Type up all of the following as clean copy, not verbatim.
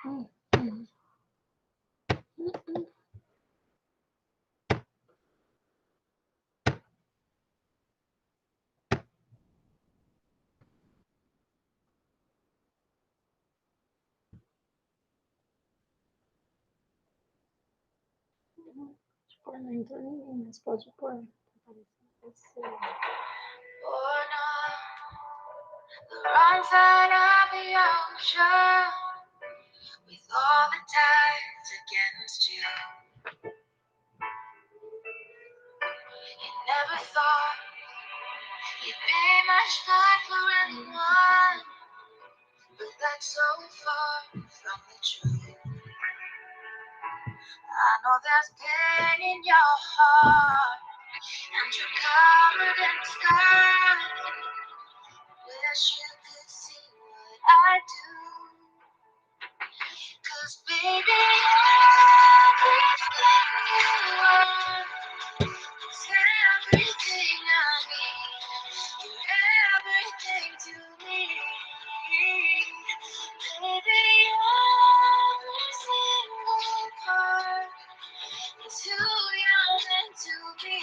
Não entrou ninguém, mas pode pôr. The wrong side of the ocean, with all the tides against you. You never thought you'd be much good for anyone, but that's so far from the truth. I know there's pain in your heart, and you're covered in scars. Wish you could see what I do. 'Cause baby, everything you are is everything I need. You're everything to me. Baby, every single part is who you're meant to be.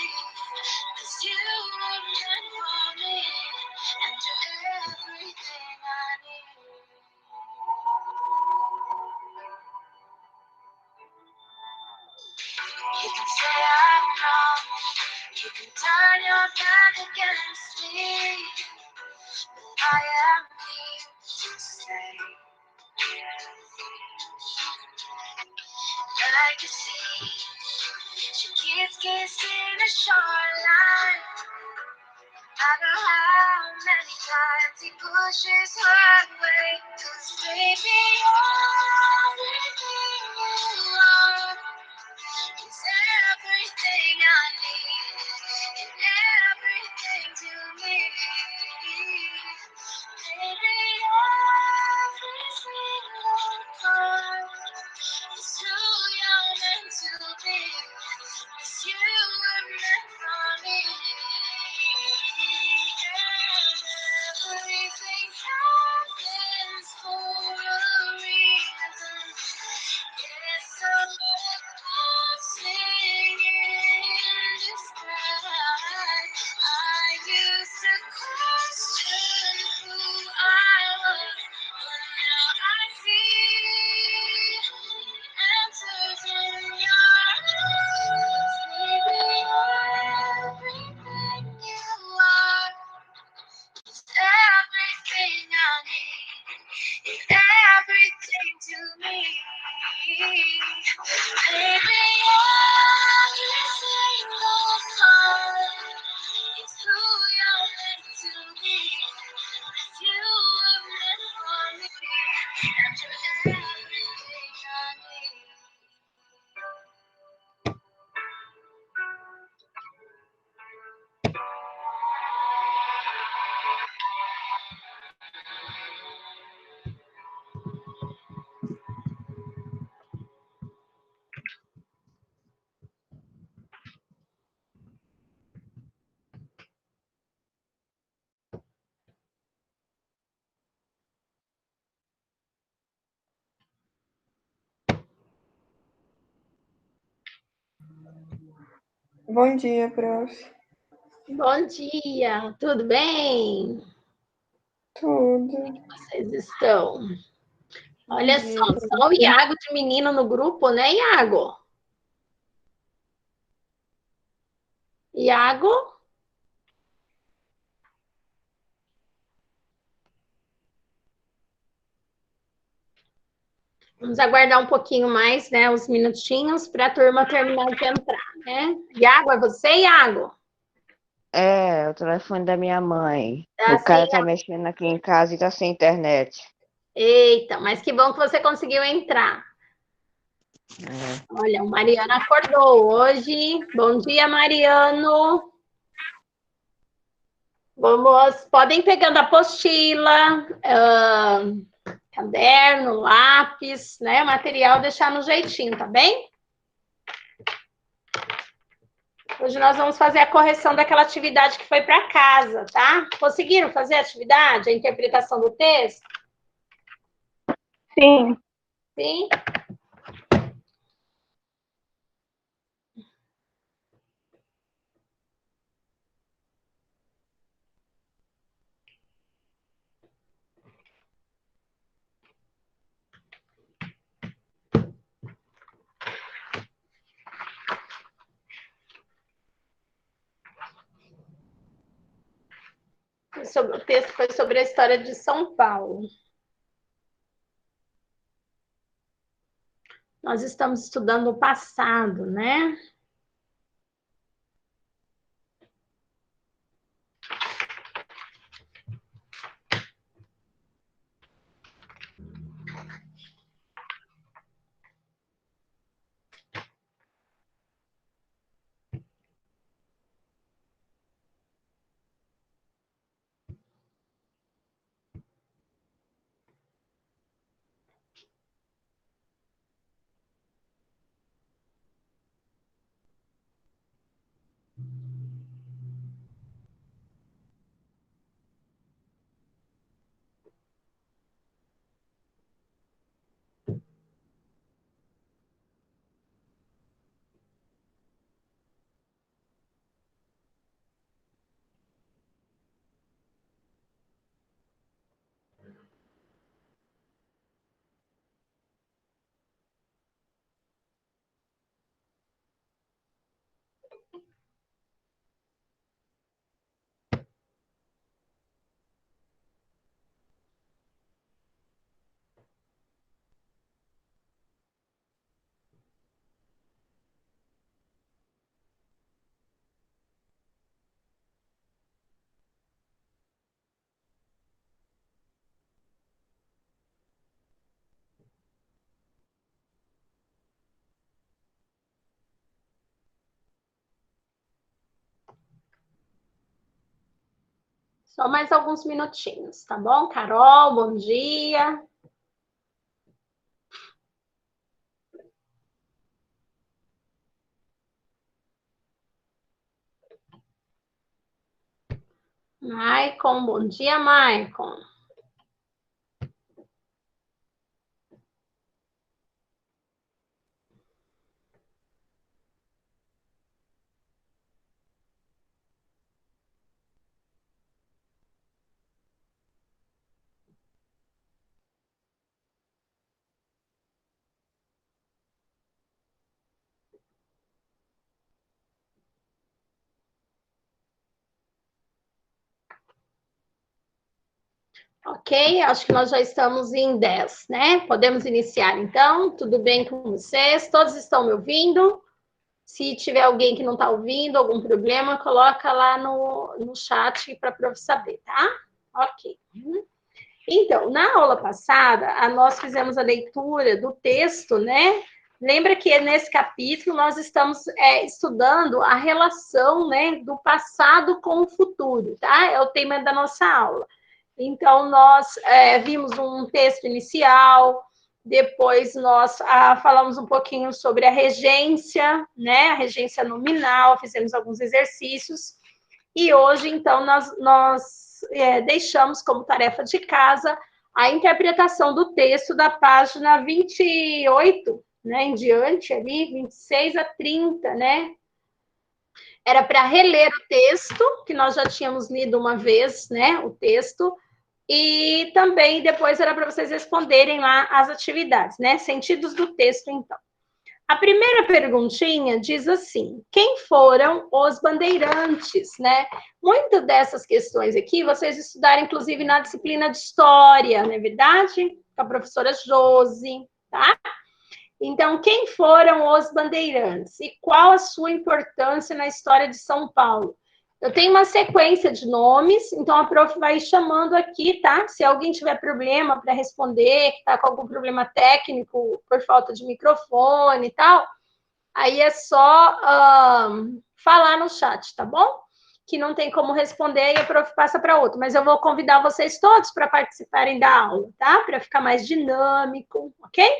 'Cause you were meant for me, and you're everything I need. You can say I'm wrong, you can turn your back against me, but I am here to stay. Like a sea, she keeps kissing the shoreline. No matter how many times he pushes her away, 'cause baby, everything you are is everything I need, and everything to me. Baby, every single part is who you're meant to be. 'Cause you were meant for me. Everything happens for a reason. Yes, I'm singing in disguise. I used to question who I was, but now I see answers in your eyes. Baby, everything you are is everything I need, and everything to me. Baby, every single part is who you're meant to be. 'Cause you were meant for me, and you're everything I need. Bom dia, prof. Bom dia, tudo bem? Tudo. Como vocês estão? Olha dia, só o Iago de menino no grupo, né, Iago? Iago? Vamos aguardar um pouquinho mais, né, uns minutinhos para a turma terminar de entrar, né? Iago, é você, Iago? É, o telefone da minha mãe. Tá O cara assim, tá mexendo aqui em casa e tá sem internet. Eita, mas que bom que você conseguiu entrar. Olha, o Mariano acordou hoje. Bom dia, Mariano. Podem pegando a apostila, caderno, lápis, né? Material, deixar no jeitinho, tá bem? Hoje nós vamos fazer a correção daquela atividade que foi para casa, tá? Conseguiram fazer a atividade, a interpretação do texto? Sim. Sim. O texto foi sobre a história de São Paulo. Nós estamos estudando o passado, né? Só mais alguns minutinhos, tá bom? Carol, bom dia. Maicon, bom dia, Maicon. Ok, acho que nós já estamos em 10, né? Podemos iniciar, então. Tudo bem com vocês? Todos estão me ouvindo? Se tiver alguém que não está ouvindo, algum problema, coloca lá no chat para a prof saber, tá? Ok. Então, na aula passada, nós fizemos a leitura do texto, né? Lembra que nesse capítulo nós estamos estudando a relação, né, do passado com o futuro, tá? É o tema da nossa aula. Então, nós vimos um texto inicial, depois nós falamos um pouquinho sobre a regência, né? A regência nominal, fizemos alguns exercícios. E hoje, então, nós deixamos como tarefa de casa a interpretação do texto da página 28, né, em diante, ali, 26 a 30, né? Era para reler o texto, que nós já tínhamos lido uma vez, né, o texto, e também depois era para vocês responderem lá as atividades, né? Sentidos do texto, então. A primeira perguntinha diz assim: quem foram os bandeirantes, né? Muitas dessas questões aqui vocês estudaram, inclusive, na disciplina de História, não é verdade? Com a professora Josi, tá? Então, quem foram os bandeirantes? E qual a sua importância na história de São Paulo? Eu tenho uma sequência de nomes, então a prof vai chamando aqui, tá? Se alguém tiver problema para responder, que está com algum problema técnico por falta de microfone e tal, aí é só falar no chat, tá bom? Que não tem como responder e a prof passa para outro. Mas eu vou convidar vocês todos para participarem da aula, tá? Para ficar mais dinâmico, ok?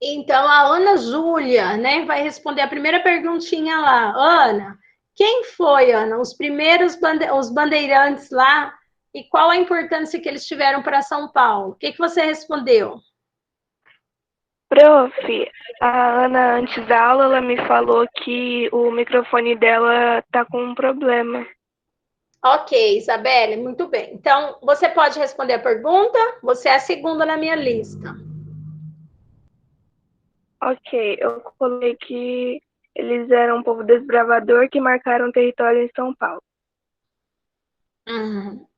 Então, a Ana Júlia, né, vai responder a primeira perguntinha lá. Ana, quem foi, Ana, os primeiros os bandeirantes lá e qual a importância que eles tiveram para São Paulo? O que você respondeu? Prof, a Ana, antes da aula, ela me falou que o microfone dela tá com um problema. Ok, Isabelle, muito bem. Então, você pode responder a pergunta? Você é a segunda na minha lista. Ok, eu coloquei que eles eram um povo desbravador que marcaram território em São Paulo.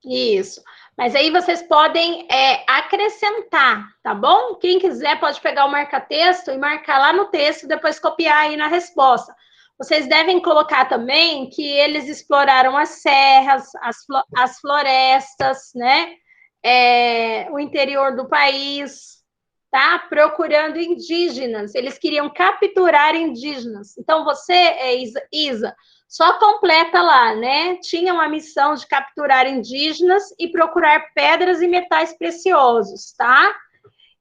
Isso. Mas aí vocês podem acrescentar, tá bom? Quem quiser pode pegar o marca-texto e marcar lá no texto e depois copiar aí na resposta. Vocês devem colocar também que eles exploraram as serras, as florestas, né? O interior do país, tá? Procurando indígenas. Eles queriam capturar indígenas. Então, você, Isa, só completa lá, né? Tinha uma missão de capturar indígenas e procurar pedras e metais preciosos, tá?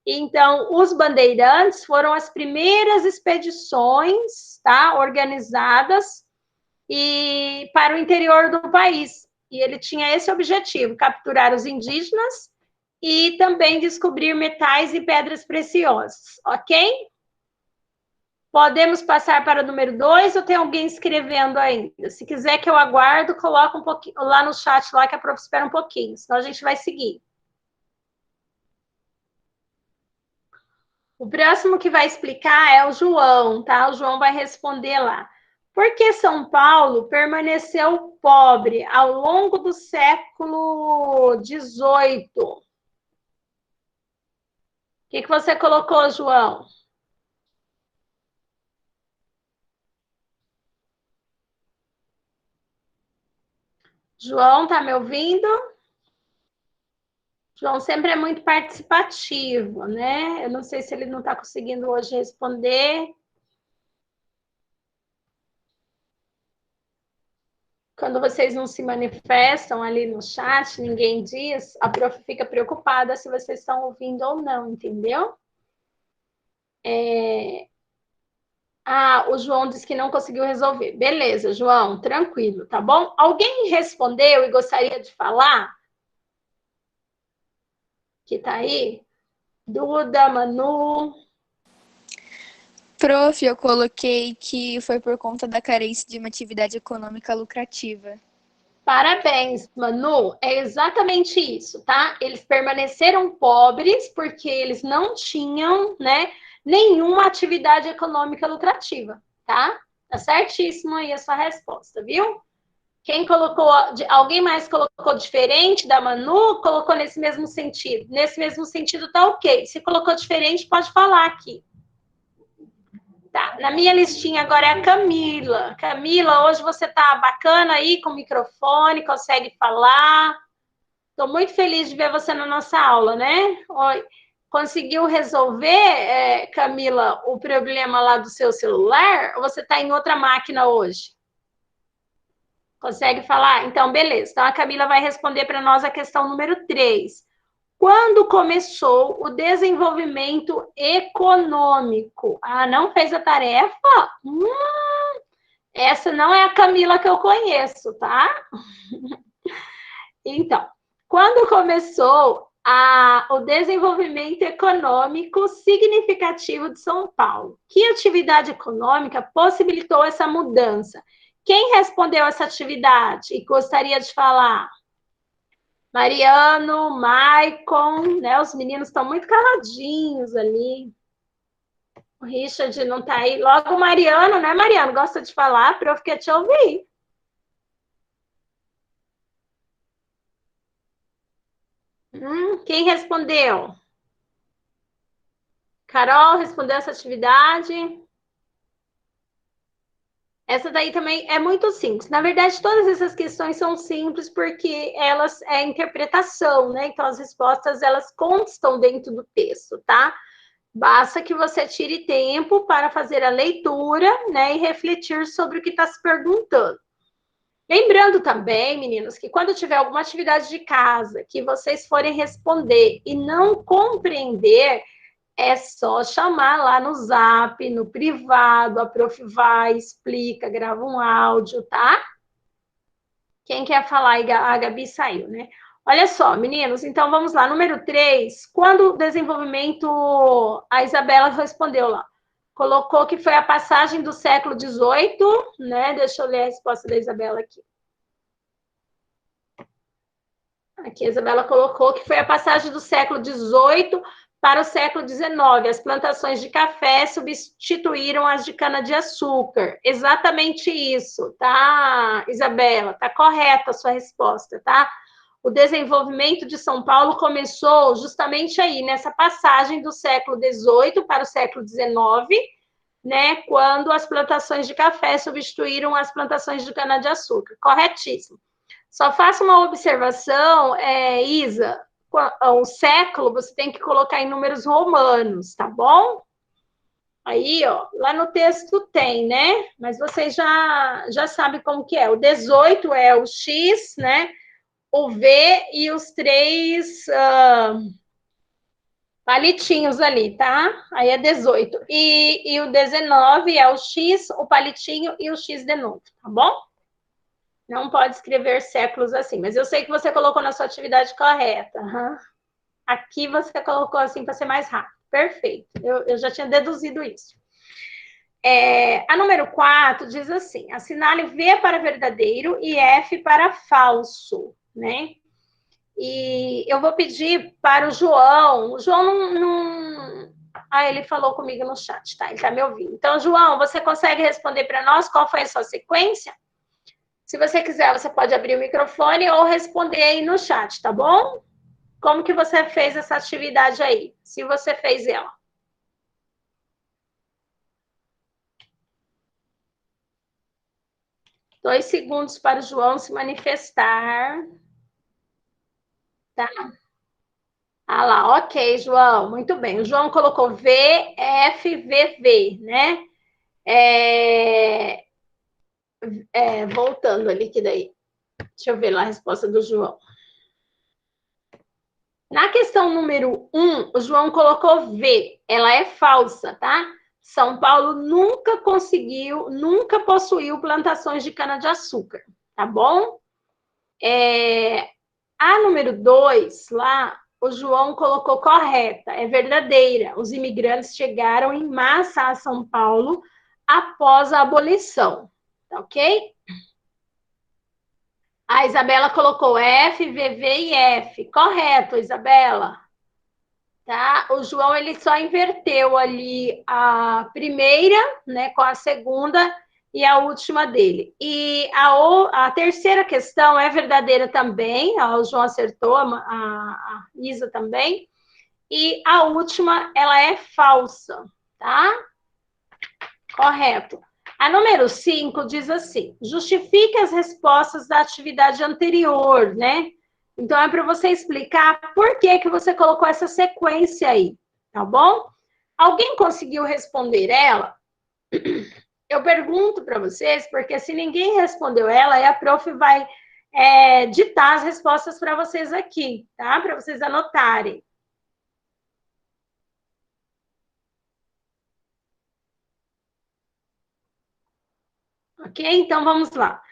Então, os bandeirantes foram as primeiras expedições, tá? Organizadas e para o interior do país. E ele tinha esse objetivo: capturar os indígenas e também descobrir metais e pedras preciosas, ok? Podemos passar para o número 2 ou tem alguém escrevendo ainda? Se quiser que eu aguardo, coloca um pouquinho lá no chat lá que a prof espera um pouquinho, senão a gente vai seguir. O próximo que vai explicar é o João, tá? O João vai responder lá. Por que São Paulo permaneceu pobre ao longo do século XVIII? O que você colocou, João? João, tá me ouvindo? João sempre é muito participativo, né? Eu não sei se ele não está conseguindo hoje responder. Quando vocês não se manifestam ali no chat, ninguém diz, a prof fica preocupada se vocês estão ouvindo ou não, entendeu? O João disse que não conseguiu resolver. Beleza, João, tranquilo, tá bom? Alguém respondeu e gostaria de falar? Que tá aí? Duda, Manu. Prof, eu coloquei que foi por conta da carência de uma atividade econômica lucrativa. Parabéns, Manu. É exatamente isso, tá? Eles permaneceram pobres porque eles não tinham, né, nenhuma atividade econômica lucrativa, tá? Tá certíssimo aí a sua resposta, viu? Quem colocou, alguém mais colocou diferente da Manu, colocou nesse mesmo sentido. Nesse mesmo sentido tá ok. Se colocou diferente, pode falar aqui. Tá, na minha listinha agora é a Camila. Camila, hoje você tá bacana aí com o microfone, consegue falar. Estou muito feliz de ver você na nossa aula, né? Oi. Conseguiu resolver, Camila, o problema lá do seu celular? Ou você está em outra máquina hoje? Consegue falar? Então, beleza. Então, a Camila vai responder para nós a questão número 3. Quando começou o desenvolvimento econômico? Ah, não fez a tarefa? Essa não é a Camila que eu conheço, tá? Então, quando começou o desenvolvimento econômico significativo de São Paulo? Que atividade econômica possibilitou essa mudança? Quem respondeu essa atividade e gostaria de falar? Mariano, Maicon, né? Os meninos estão muito caladinhos ali. O Richard não está aí. Logo o Mariano, né, Mariano? Gosta de falar para eu ficar te ouvir. Quem respondeu? Carol respondeu essa atividade. Essa daí também é muito simples. Na verdade, todas essas questões são simples porque elas é interpretação, né? Então, as respostas, elas constam dentro do texto, tá? Basta que você tire tempo para fazer a leitura, né? E refletir sobre o que está se perguntando. Lembrando também, meninos, que quando tiver alguma atividade de casa que vocês forem responder e não compreender, é só chamar lá no Zap, no privado, a prof vai, explica, grava um áudio, tá? Quem quer falar? A Gabi saiu, né? Olha só, meninos, então vamos lá. Número 3, quando o desenvolvimento, a Isabela respondeu lá, colocou que foi a passagem do século XVIII, né? Deixa eu ler a resposta da Isabela aqui. Aqui a Isabela colocou que foi a passagem do século XVIII para o século XIX. As plantações de café substituíram as de cana-de-açúcar. Exatamente isso, tá, Isabela? Tá correta a sua resposta, tá? O desenvolvimento de São Paulo começou justamente aí, nessa passagem do século XVIII para o século XIX, né, quando as plantações de café substituíram as plantações de cana-de-açúcar. Corretíssimo. Só faço uma observação, Isa, o século você tem que colocar em números romanos, tá bom? Aí, ó, lá no texto tem, né? Mas vocês já sabem como que é. O 18 é o X, né? O V e os 3 palitinhos ali, tá? Aí é 18. E o 19 é o X, o palitinho e o X de novo, tá bom? Não pode escrever séculos assim, mas eu sei que você colocou na sua atividade correta. Uhum. Aqui você colocou assim para ser mais rápido. Perfeito. Eu já tinha deduzido isso. A número 4 diz assim: assinale V para verdadeiro e F para falso, né? E eu vou pedir para o João. O João não... Ah, ele falou comigo no chat, tá? Ele está me ouvindo. Então, João, você consegue responder para nós qual foi a sua sequência? Se você quiser, você pode abrir o microfone ou responder aí no chat, tá bom? Como que você fez essa atividade aí? Se você fez ela. Dois segundos para o João se manifestar. Tá? Ah lá, ok, João, muito bem. O João colocou VFVV, né? Voltando ali, que daí. Deixa eu ver lá a resposta do João. Na questão número 1, o João colocou V. Ela é falsa, tá? São Paulo nunca possuiu plantações de cana-de-açúcar, tá bom? A número 2, lá, o João colocou correta, é verdadeira. Os imigrantes chegaram em massa a São Paulo após a abolição, tá ok? A Isabela colocou F, VV e F. Correto, Isabela. Tá? O João ele só inverteu ali a primeira, né, com a segunda e a última dele. E a terceira questão é verdadeira também, o João acertou, a Isa também. E a última, ela é falsa, tá? Correto. A número 5 diz assim: justifique as respostas da atividade anterior, né? Então, é para você explicar por que você colocou essa sequência aí, tá bom? Alguém conseguiu responder ela? Eu pergunto para vocês, porque se ninguém respondeu ela, aí a prof vai ditar as respostas para vocês aqui, tá? Para vocês anotarem. Ok? Então, vamos lá.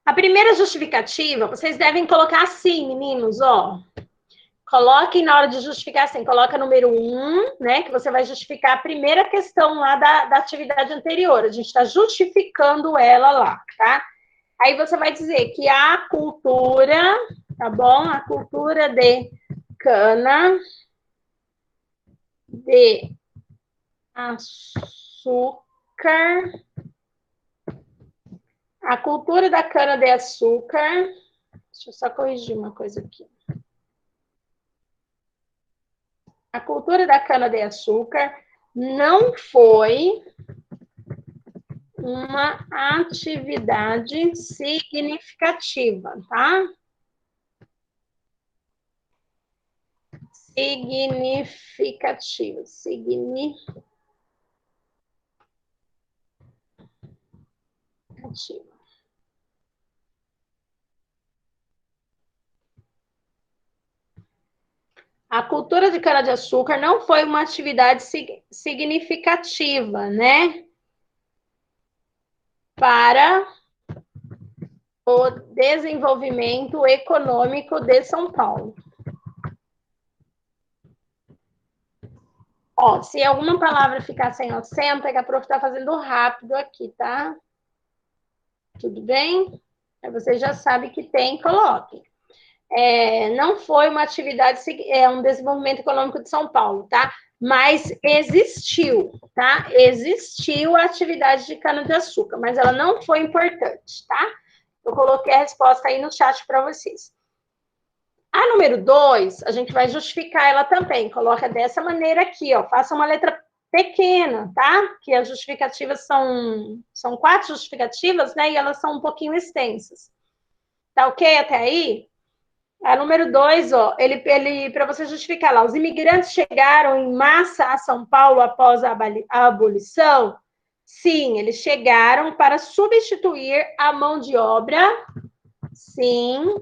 A primeira justificativa, vocês devem colocar assim, meninos, ó. Coloquem na hora de justificar assim, coloca número 1, né? Que você vai justificar a primeira questão lá da atividade anterior. A gente está justificando ela lá, tá? Aí você vai dizer que a cultura, tá bom? A cultura de cana de açúcar. A cultura da cana de açúcar. Deixa eu só corrigir uma coisa aqui. A cultura da cana-de-açúcar não foi uma atividade significativa, tá? Significativa. A cultura de cana-de-açúcar não foi uma atividade significativa, né? Para o desenvolvimento econômico de São Paulo. Ó, se alguma palavra ficar sem acento, é que a prof está fazendo rápido aqui, tá? Tudo bem? Aí você já sabe que tem, coloque. Não foi uma atividade, um desenvolvimento econômico de São Paulo, tá? Mas existiu, tá? Existiu a atividade de cana-de-açúcar, mas ela não foi importante, tá? Eu coloquei a resposta aí no chat para vocês. A número 2, a gente vai justificar ela também. Coloca dessa maneira aqui, ó. Faça uma letra pequena, tá? Que as justificativas são 4 justificativas, né? E elas são um pouquinho extensas. Tá ok até aí? A número 2, ó, ele para você justificar lá, os imigrantes chegaram em massa a São Paulo após a abolição? Sim, eles chegaram para substituir a mão de obra. Sim,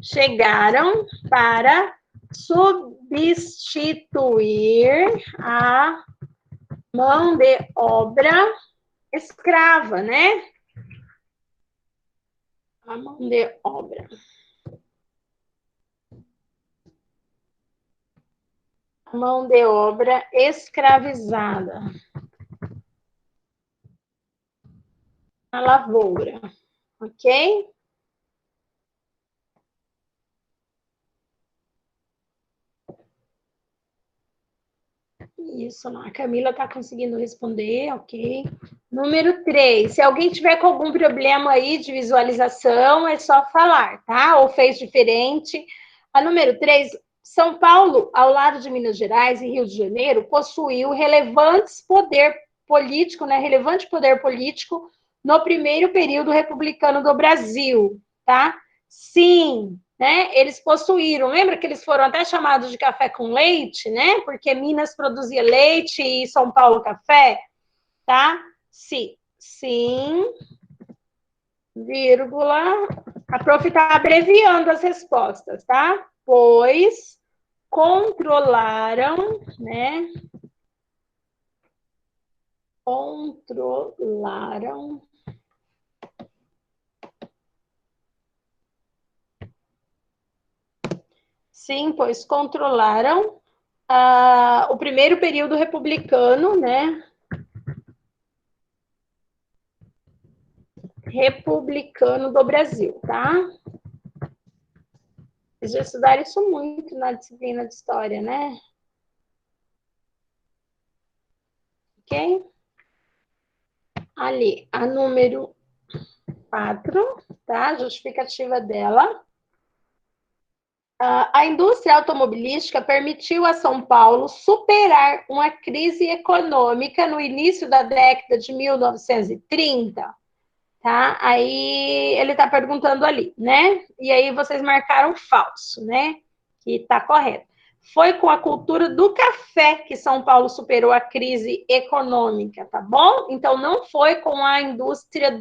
chegaram para substituir a mão de obra escrava, né? A mão de obra. A mão de obra escravizada. Na lavoura, ok? Isso, a Camila está conseguindo responder, ok. Número 3, se alguém tiver com algum problema aí de visualização, é só falar, tá? Ou fez diferente. A número 3, São Paulo, ao lado de Minas Gerais e Rio de Janeiro, possuiu relevante poder político no primeiro período republicano do Brasil, tá? Sim, né? Eles possuíram, lembra que eles foram até chamados de café com leite, né? Porque Minas produzia leite e São Paulo café, tá? Sim, vírgula. A prof está abreviando as respostas, tá? Pois controlaram, né? Controlaram Sim, pois controlaram o primeiro período republicano, né? Republicano do Brasil, tá? Vocês já estudaram isso muito na disciplina de história, né? Ok? Ali, a número 4, tá? A justificativa dela. A indústria automobilística permitiu a São Paulo superar uma crise econômica no início da década de 1930, tá? Aí ele está perguntando ali, né? E aí vocês marcaram falso, né? Que está correto. Foi com a cultura do café que São Paulo superou a crise econômica, tá bom? Então não foi com a indústria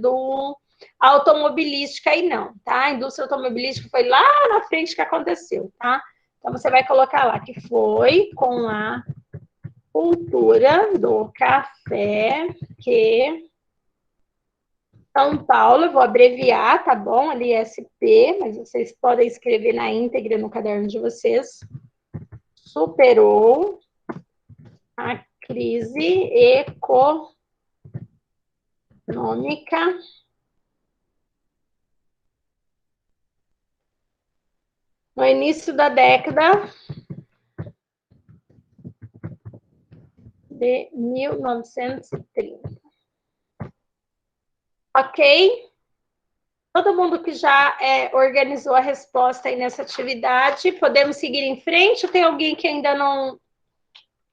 automobilística aí não, tá? A indústria automobilística foi lá na frente que aconteceu, tá? Então você vai colocar lá que foi com a cultura do café que São Paulo, eu vou abreviar, tá bom? Ali SP, mas vocês podem escrever na íntegra no caderno de vocês. Superou a crise econômica no início da década de 1930. Ok? Todo mundo que já organizou a resposta aí nessa atividade, podemos seguir em frente ou tem alguém que ainda não,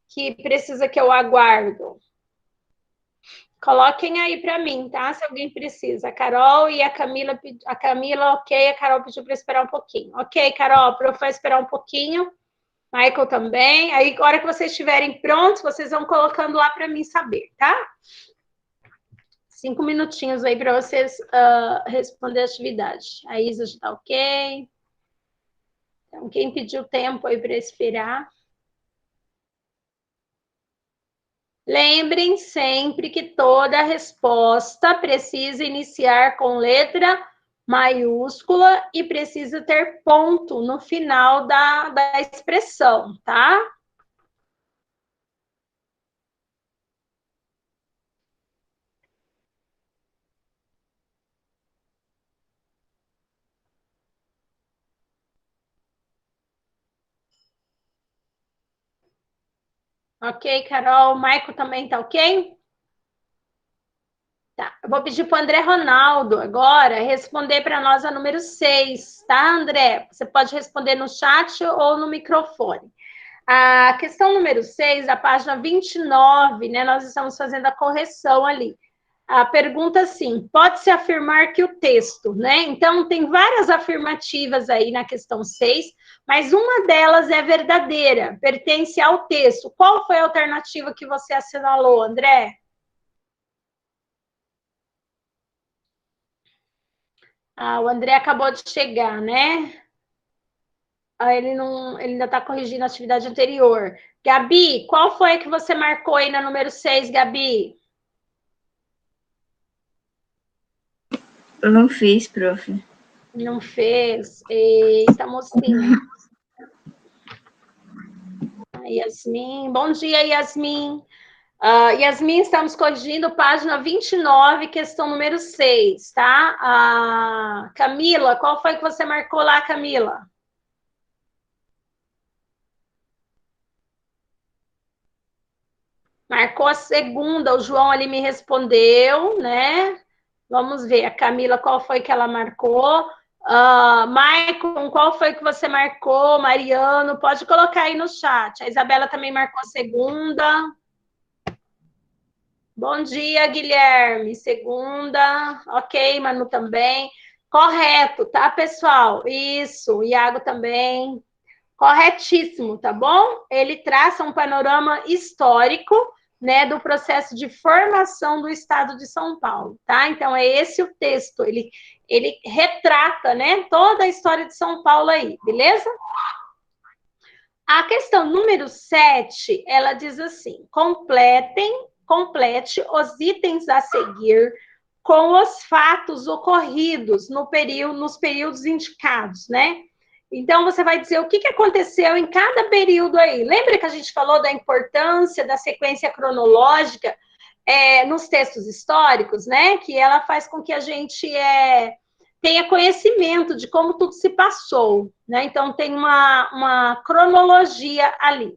que precisa que eu aguardo? Coloquem aí para mim, tá? Se alguém precisa. A Carol e a Camila, ok, a Carol pediu para esperar um pouquinho. Ok, Carol, para eu esperar um pouquinho. Michael também. Aí, na hora que vocês estiverem prontos, vocês vão colocando lá para mim saber, tá? 5 minutinhos aí para vocês responder a atividade. A Isa já está ok. Então, quem pediu tempo aí para esperar. Lembrem sempre que toda resposta precisa iniciar com letra maiúscula e precisa ter ponto no final da expressão, tá? Ok, Carol. Maico também tá ok? Tá. Eu vou pedir para o André Ronaldo agora responder para nós a número 6, tá, André? Você pode responder no chat ou no microfone. A questão número 6, a página 29, né? Nós estamos fazendo a correção ali. A pergunta assim, pode-se afirmar que o texto, né? Então, tem várias afirmativas aí na questão 6, mas uma delas é verdadeira, pertence ao texto. Qual foi a alternativa que você assinalou, André? Ah, o André acabou de chegar, né? Ah, ele ainda está corrigindo a atividade anterior. Gabi, qual foi a que você marcou aí na número 6, Gabi? Eu não fiz, prof. Não fez? Eita, mocinha. Yasmin, bom dia, Yasmin. Yasmin, estamos corrigindo página 29, questão número 6, tá? Camila, qual foi que você marcou lá, Camila? Marcou a segunda, o João ali me respondeu, né? Vamos ver, a Camila, qual foi que ela marcou? Maicon, qual foi que você marcou? Mariano, pode colocar aí no chat. A Isabela também marcou a segunda. Bom dia, Guilherme. Segunda. Ok, Manu também. Correto, tá, pessoal? Isso, o Iago também. Corretíssimo, tá bom? Ele traça um panorama histórico, né, do processo de formação do Estado de São Paulo, tá? Então, é esse o texto. Ele retrata, né, toda a história de São Paulo aí, beleza? A questão número 7, ela diz assim: complete os itens a seguir com os fatos ocorridos nos períodos indicados, né? Então, você vai dizer o que aconteceu em cada período aí. Lembra que a gente falou da importância da sequência cronológica nos textos históricos, né? Que ela faz com que a gente tenha conhecimento de como tudo se passou, né? Então, tem uma cronologia ali,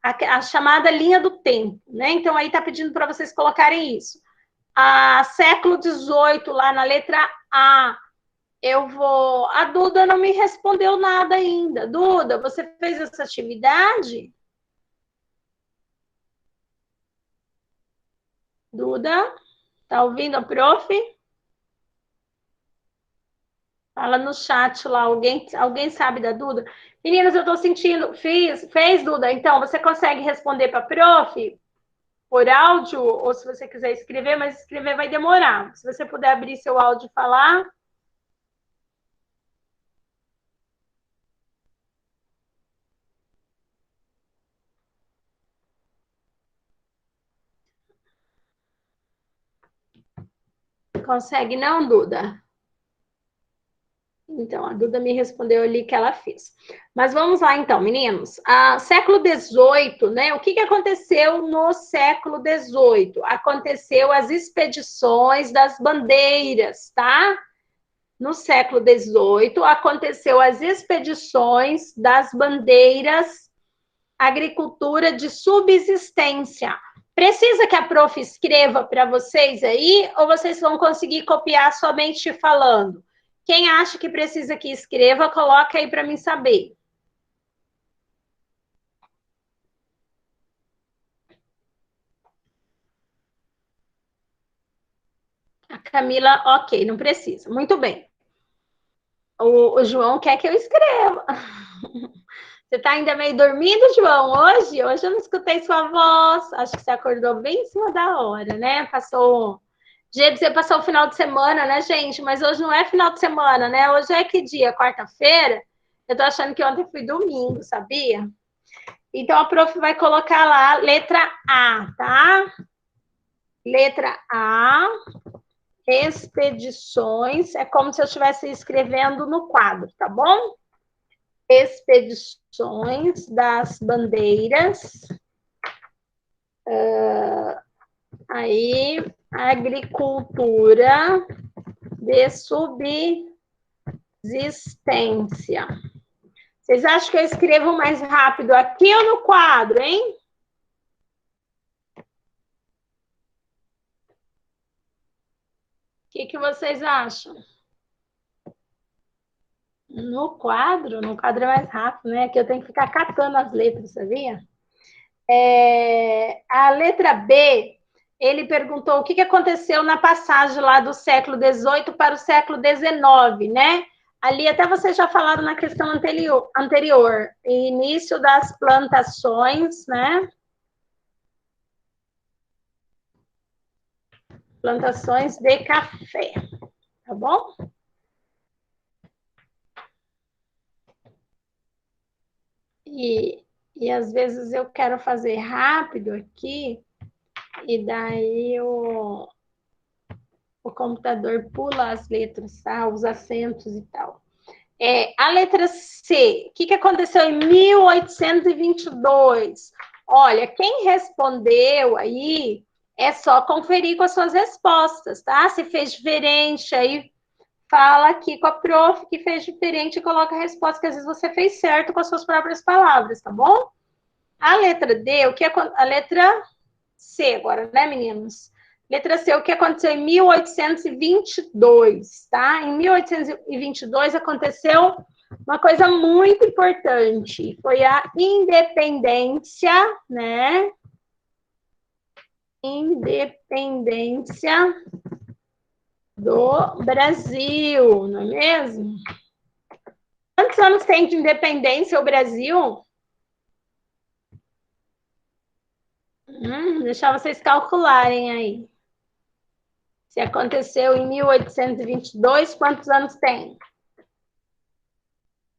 a chamada linha do tempo, né? Então, aí está pedindo para vocês colocarem isso. Século XVIII, lá na letra A, a Duda não me respondeu nada ainda. Duda, você fez essa atividade? Duda, tá ouvindo a prof? Fala no chat lá, alguém sabe da Duda? Meninas, eu estou sentindo. Fez, Duda? Então, você consegue responder para a prof por áudio? Ou se você quiser escrever, mas escrever vai demorar. Se você puder abrir seu áudio e falar. Consegue não, Duda? Então, a Duda me respondeu ali que ela fez. Mas vamos lá, então, meninos. Século XVIII, né? O que aconteceu no século XVIII? Aconteceu as expedições das bandeiras, tá? No século XVIII, aconteceu as expedições das bandeiras, agricultura de subsistência. Precisa que a prof escreva para vocês aí, ou vocês vão conseguir copiar somente falando? Quem acha que precisa que escreva, coloca aí para mim saber. A Camila, ok, não precisa. Muito bem. O João quer que eu escreva. Você está ainda meio dormindo, João, hoje? Hoje eu não escutei sua voz. Acho que você acordou bem em cima da hora, né? Você passou o final de semana, né, gente? Mas hoje não é final de semana, né? Hoje é que dia? Quarta-feira? Eu tô achando que ontem foi domingo, sabia? Então, a prof vai colocar lá letra A, tá? Letra A. expedições, é como se eu estivesse escrevendo no quadro, tá bom? Expedições das bandeiras, aí agricultura de subsistência. Vocês acham que eu escrevo mais rápido aqui ou no quadro, hein? O que vocês acham? No quadro é mais rápido, né? Aqui eu tenho que ficar catando as letras, sabia? A letra B, ele perguntou o que aconteceu na passagem lá do século XVIII para o século XIX, né? Ali até vocês já falaram na questão anterior, início das plantações, né? Plantações de café, tá bom? E às vezes eu quero fazer rápido aqui, e daí o computador pula as letras, tá? Os acentos e tal. A letra C, o que aconteceu em 1822? Olha, quem respondeu aí, é só conferir com as suas respostas, tá? Se fez diferente, aí fala aqui com a prof que fez diferente e coloca a resposta, que às vezes você fez certo com as suas próprias palavras, tá bom? A letra D, a letra C agora, né, meninos? Letra C, o que aconteceu em 1822, tá? Em 1822 aconteceu uma coisa muito importante, foi a independência, né? Independência do Brasil, não é mesmo? Quantos anos tem de independência o Brasil? Deixar vocês calcularem aí. Se aconteceu em 1822, quantos anos tem?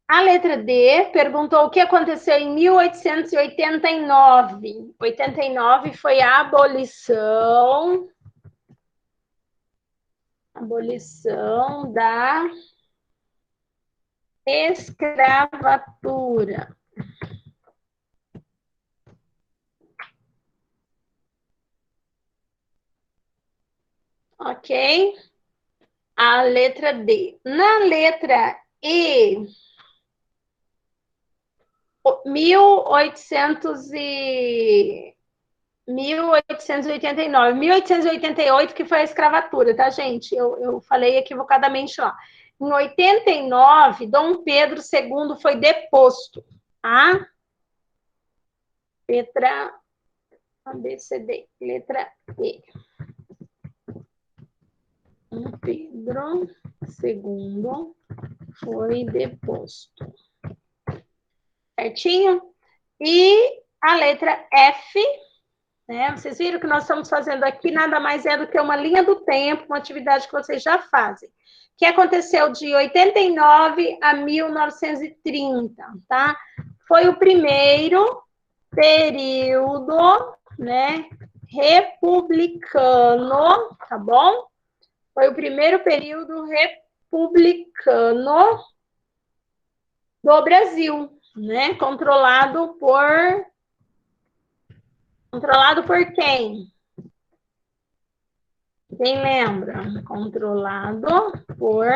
A letra D perguntou o que aconteceu em 1889. 89 foi a abolição da escravatura. Ok? A letra D. Na letra E, 1889, 1888 que foi a escravatura, tá, gente? Eu falei equivocadamente lá. Em 89, Dom Pedro II foi deposto, tá? Letra A, B, C, D. Letra E. Dom Pedro II foi deposto. Certinho? E a letra F, né? Vocês viram que nós estamos fazendo aqui nada mais é do que uma linha do tempo, uma atividade que vocês já fazem, que aconteceu de 89 a 1930, tá? Foi o primeiro período, né, republicano, tá bom? Foi o primeiro período republicano do Brasil, né? Controlado por quem? Quem lembra? Controlado por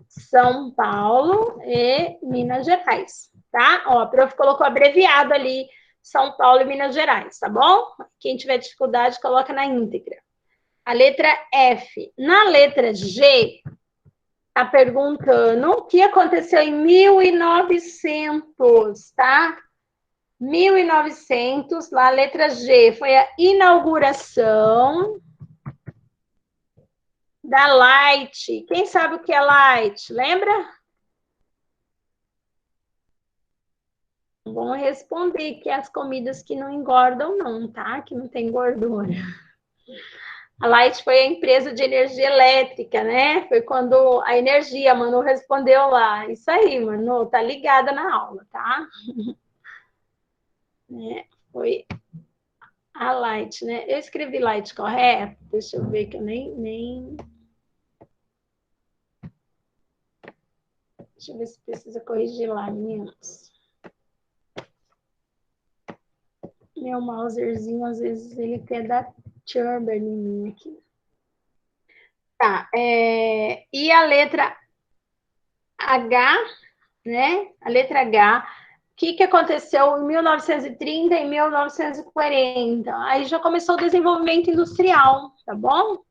São Paulo e Minas Gerais, tá? Ó, a prof colocou abreviado ali, São Paulo e Minas Gerais, tá bom? Quem tiver dificuldade, coloca na íntegra. A letra F. Na letra G, tá perguntando o que aconteceu em 1900, tá? 1900, lá a letra G, foi a inauguração da Light. Quem sabe o que é Light? Lembra? Vamos responder que as comidas que não engordam não, tá? Que não tem gordura. A Light foi a empresa de energia elétrica, né? Foi quando a energia, a Manu respondeu lá. Isso aí, Manu, tá ligada na aula, tá? Foi a Light, né? Eu escrevi Light correto? Deixa eu ver que eu nem Deixa eu ver se precisa corrigir lá, meninos. Meu mouserzinho, às vezes, ele quer dar churber em mim aqui. Tá, e a letra H, né? A letra H, o que aconteceu em 1930 e 1940? Aí já começou o desenvolvimento industrial, tá bom?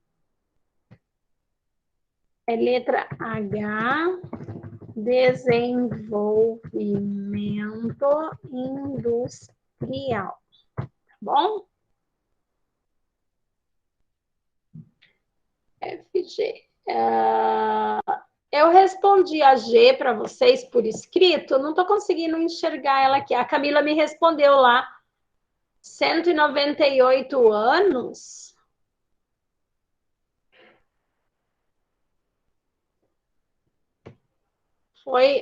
É letra H, desenvolvimento industrial, tá bom? FG. Eu respondi a G para vocês por escrito, não estou conseguindo enxergar ela aqui. A Camila me respondeu lá, 198 anos.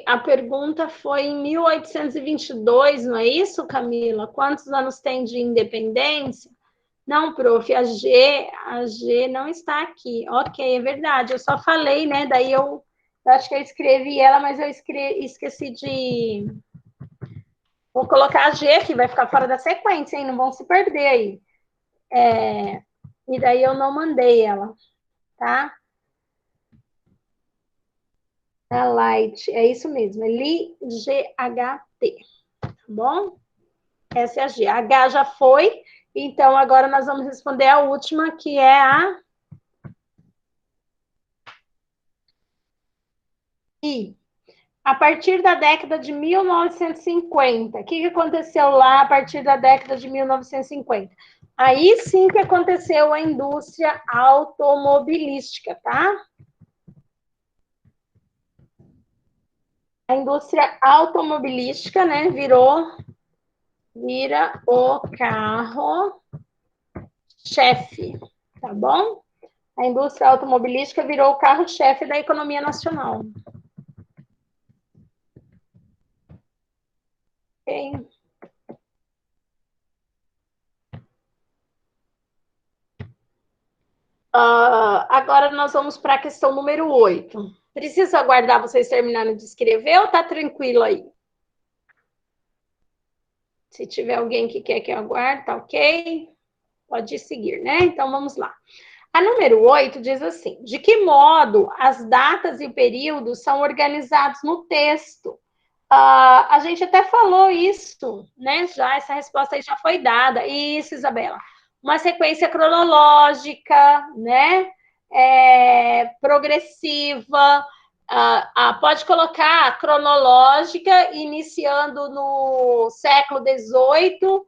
A pergunta foi em 1822, não é isso, Camila? Quantos anos tem de independência? Não, prof, a G não está aqui. Ok, é verdade, eu só falei, né? Daí eu acho que eu escrevi ela, mas eu esqueci de... Vou colocar a G aqui, vai ficar fora da sequência, hein? Não vão se perder aí. E daí eu não mandei ela, tá? A Light, é isso mesmo, é LIGHT, tá bom? Essa é a G. A H já foi, então agora nós vamos responder a última, que é a I. A partir da década de 1950, o que aconteceu lá a partir da década de 1950? Aí sim que aconteceu a indústria automobilística, tá? A indústria automobilística, né, vira o carro-chefe, tá bom? A indústria automobilística virou o carro-chefe da economia nacional. Ok? Agora nós vamos para a questão número 8. Preciso aguardar vocês terminarem de escrever ou tá tranquilo aí? Se tiver alguém que quer que eu aguarde, tá ok? Pode seguir, né? Então vamos lá. A número 8 diz assim: de que modo as datas e períodos são organizados no texto? A gente até falou isso, né? Já essa resposta aí já foi dada. Isso, Isabela. Uma sequência cronológica, né? Progressiva. Pode colocar cronológica, iniciando no século XVIII,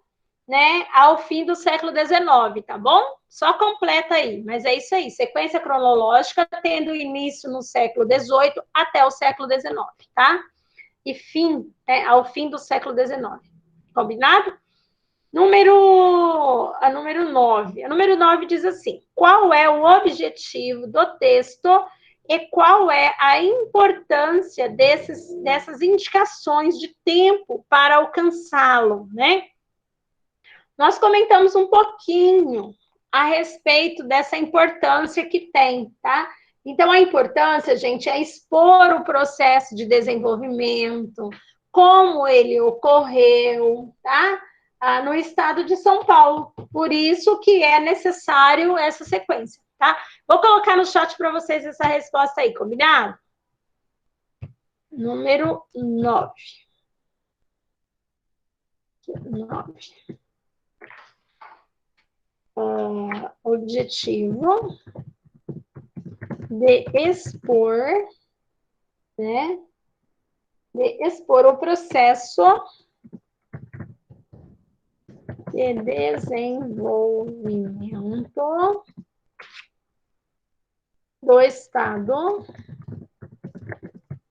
né? Ao fim do século XIX, tá bom? Só completa aí, mas é isso aí. Sequência cronológica, tendo início no século XVIII até o século XIX, tá? E ao fim do século XIX. Combinado? A número 9. A número 9 diz assim: qual é o objetivo do texto e qual é a importância dessas indicações de tempo para alcançá-lo, né? Nós comentamos um pouquinho a respeito dessa importância que tem, tá? Então, a importância, gente, é expor o processo de desenvolvimento, como ele ocorreu, tá? No estado de São Paulo. Por isso que é necessário essa sequência, tá? Vou colocar no chat para vocês essa resposta aí, combinado? Número 9. 9. Objetivo de expor, né? De expor o processo de desenvolvimento do estado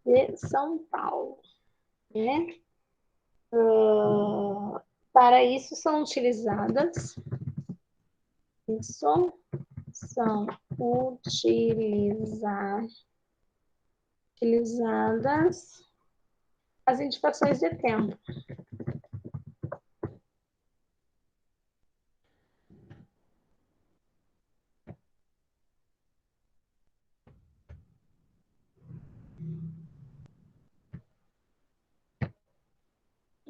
de São Paulo, né? Para isso são utilizadas as indicações de tempo.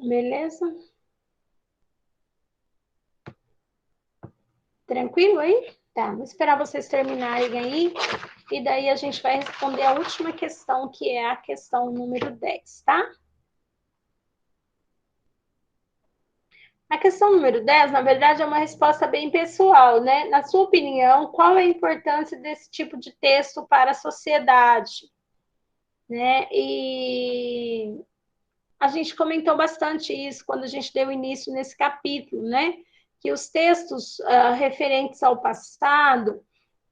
Beleza? Tranquilo aí? Tá, vou esperar vocês terminarem aí, e daí a gente vai responder a última questão, que é a questão número 10, tá? A questão número 10, na verdade, é uma resposta bem pessoal, né? Na sua opinião, qual é a importância desse tipo de texto para a sociedade? Né? E a gente comentou bastante isso quando a gente deu início nesse capítulo, né? Que os textos referentes ao passado,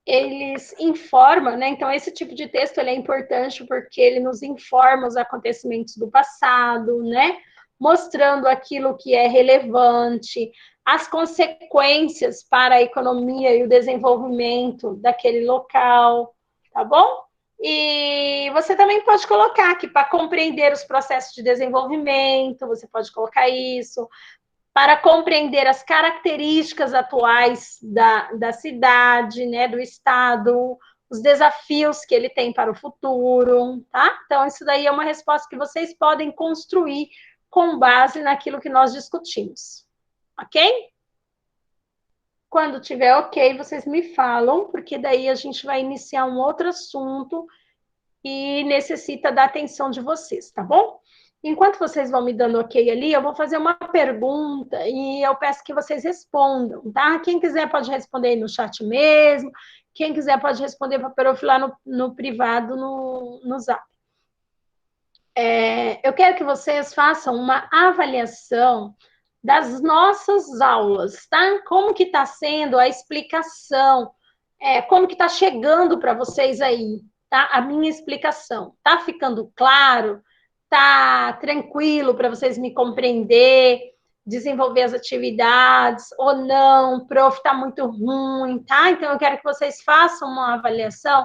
eles informam, né? Então, esse tipo de texto ele é importante porque ele nos informa os acontecimentos do passado, né? Mostrando aquilo que é relevante, as consequências para a economia e o desenvolvimento daquele local, tá bom? E você também pode colocar aqui para compreender os processos de desenvolvimento, você pode colocar isso, para compreender as características atuais da cidade, né, do estado, os desafios que ele tem para o futuro, tá? Então, isso daí é uma resposta que vocês podem construir com base naquilo que nós discutimos, ok? Quando tiver ok, vocês me falam, porque daí a gente vai iniciar um outro assunto e necessita da atenção de vocês, tá bom? Enquanto vocês vão me dando ok ali, eu vou fazer uma pergunta e eu peço que vocês respondam, tá? Quem quiser pode responder aí no chat mesmo, quem quiser pode responder para o Prof lá no privado, no Zap. Eu quero que vocês façam uma avaliação das nossas aulas, tá? Como que está sendo a explicação, como que está chegando para vocês aí, tá? A minha explicação. Tá ficando claro? Tá tranquilo para vocês me compreender, desenvolver as atividades, ou não? Prof, tá muito ruim, tá? Então, eu quero que vocês façam uma avaliação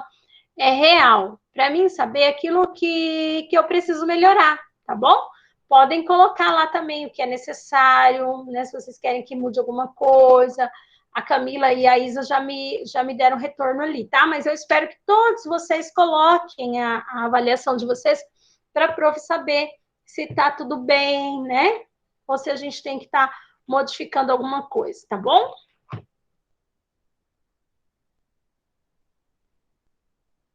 real, para mim saber aquilo que eu preciso melhorar, tá bom? Podem colocar lá também o que é necessário, né? Se vocês querem que mude alguma coisa. A Camila e a Isa já me deram retorno ali, tá? Mas eu espero que todos vocês coloquem a avaliação de vocês para a prof saber se está tudo bem, né? Ou se a gente tem que estar modificando alguma coisa, tá bom?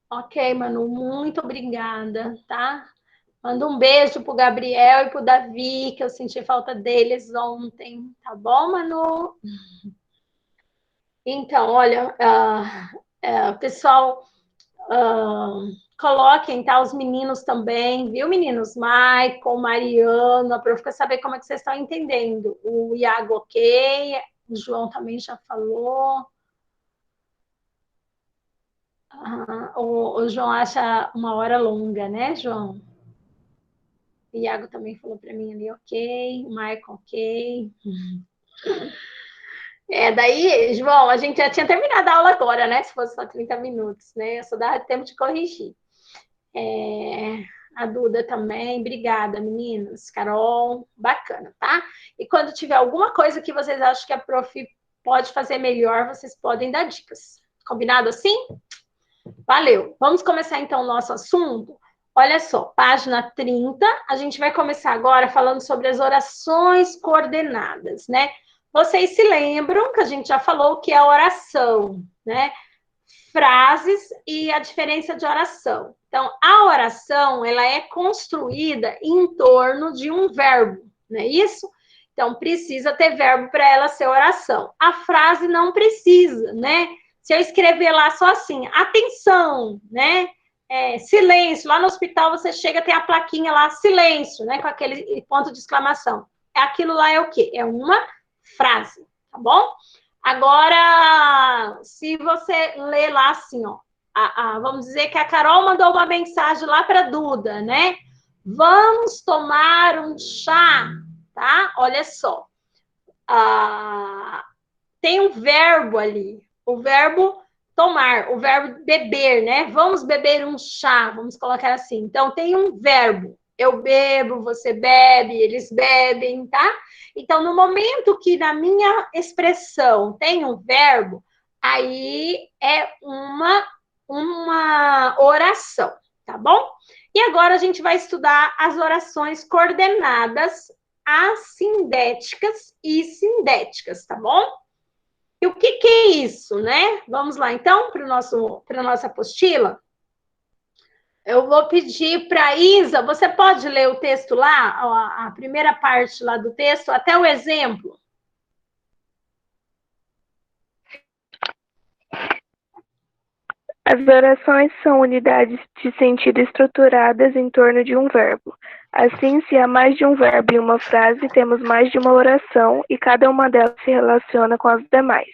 Ok, Manu, muito obrigada, tá? Manda um beijo pro Gabriel e pro Davi, que eu senti falta deles ontem, tá bom, Manu? Então, olha, pessoal, coloquem, tá? Os meninos também, viu, meninos? Michael, Mariana, para eu ficar saber como é que vocês estão entendendo. O Iago, ok. O João também já falou. O João acha uma hora longa, né, João? O Iago também falou para mim ali, ok. O Michael, ok. Daí, João, a gente já tinha terminado a aula agora, né? Se fosse só 30 minutos, né? Só dava tempo de corrigir. A Duda também, obrigada, meninas. Carol, bacana, tá? E quando tiver alguma coisa que vocês acham que a prof pode fazer melhor, vocês podem dar dicas. Combinado assim? Valeu. Vamos começar então o nosso assunto? Olha só, página 30, a gente vai começar agora falando sobre as orações coordenadas, né? Vocês se lembram que a gente já falou o que é oração, né? Frases e a diferença de oração. Então, a oração, ela é construída em torno de um verbo, não é isso? Então, precisa ter verbo para ela ser oração. A frase não precisa, né? Se eu escrever lá só assim, atenção, né? Silêncio. Lá no hospital você chega, tem a plaquinha lá, silêncio, né? Com aquele ponto de exclamação. Aquilo lá é o quê? É uma frase, tá bom? Agora, se você ler lá assim, ó, vamos dizer que a Carol mandou uma mensagem lá para a Duda, né? Vamos tomar um chá, tá? Olha só. Tem um verbo ali, o verbo tomar, o verbo beber, né? Vamos beber um chá, vamos colocar assim. Então, tem um verbo. Eu bebo, você bebe, eles bebem, tá? Então, no momento que na minha expressão tem um verbo, aí é uma oração, tá bom? E agora a gente vai estudar as orações coordenadas assindéticas e sindéticas, tá bom? E o que é isso, né? Vamos lá, então, para a nossa apostila. Eu vou pedir para a Isa, você pode ler o texto lá, a primeira parte lá do texto, até o exemplo? As orações são unidades de sentido estruturadas em torno de um verbo. Assim, se há mais de um verbo em uma frase, temos mais de uma oração e cada uma delas se relaciona com as demais.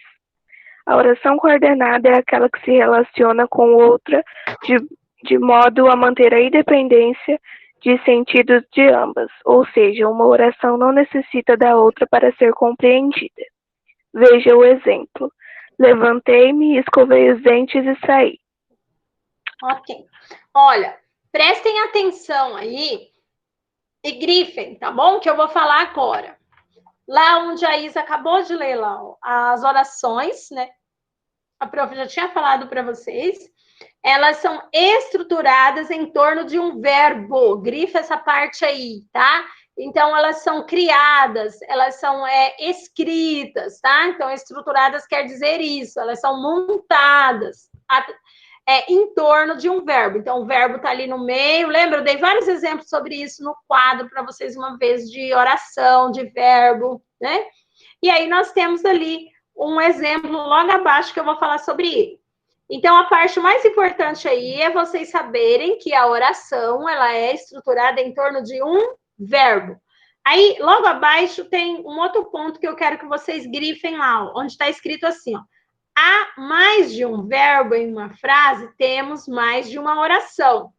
A oração coordenada é aquela que se relaciona com outra de modo a manter a independência de sentidos de ambas, ou seja, uma oração não necessita da outra para ser compreendida. Veja o exemplo. Levantei-me, escovei os dentes e saí. Ok. Olha, prestem atenção aí e grifem, tá bom? Que eu vou falar agora. Lá onde a Isa acabou de ler lá, ó, as orações, né? A prof já tinha falado para vocês. Elas são estruturadas em torno de um verbo. Grifa essa parte aí, tá? Então, elas são criadas, elas são escritas, tá? Então, estruturadas quer dizer isso, elas são montadas em torno de um verbo. Então, o verbo está ali no meio. Lembra? Eu dei vários exemplos sobre isso no quadro para vocês uma vez de oração, de verbo, né? E aí, nós temos ali um exemplo logo abaixo que eu vou falar sobre ele. Então, a parte mais importante aí é vocês saberem que a oração, ela é estruturada em torno de um verbo. Aí, logo abaixo, tem um outro ponto que eu quero que vocês grifem lá, onde está escrito assim, ó. Há mais de um verbo em uma frase, temos mais de uma oração.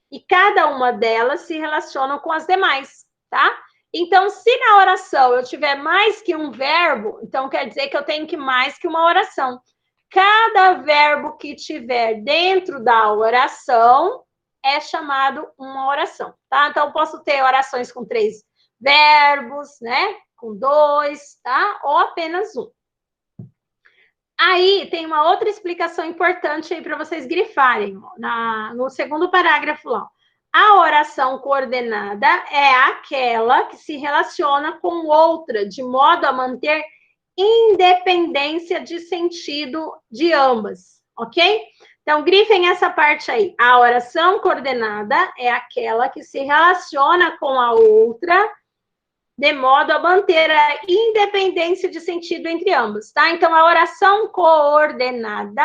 E cada uma delas se relaciona com as demais, tá? Então, se na oração eu tiver mais que um verbo, então quer dizer que eu tenho que mais que uma oração. Cada verbo que tiver dentro da oração é chamado uma oração, tá? Então, eu posso ter orações com 3 verbos, né? Com 2, tá? Ou apenas um. Aí, tem uma outra explicação importante aí para vocês grifarem, ó, no segundo parágrafo lá. A oração coordenada é aquela que se relaciona com outra, de modo a manter independência de sentido de ambas, ok? Então, grifem essa parte aí. A oração coordenada é aquela que se relaciona com a outra, de modo a manter a independência de sentido entre ambas, tá? Então, a oração coordenada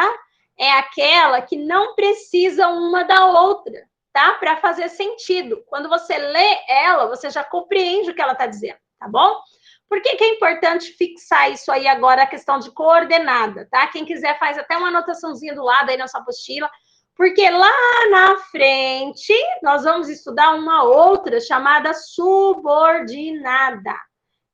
é aquela que não precisa uma da outra, tá? Para fazer sentido. Quando você lê ela, você já compreende o que ela está dizendo, tá bom? Por que é importante fixar isso aí agora, a questão de coordenada, tá? Quem quiser faz até uma anotaçãozinha do lado aí na sua apostila, porque lá na frente nós vamos estudar uma outra chamada subordinada. O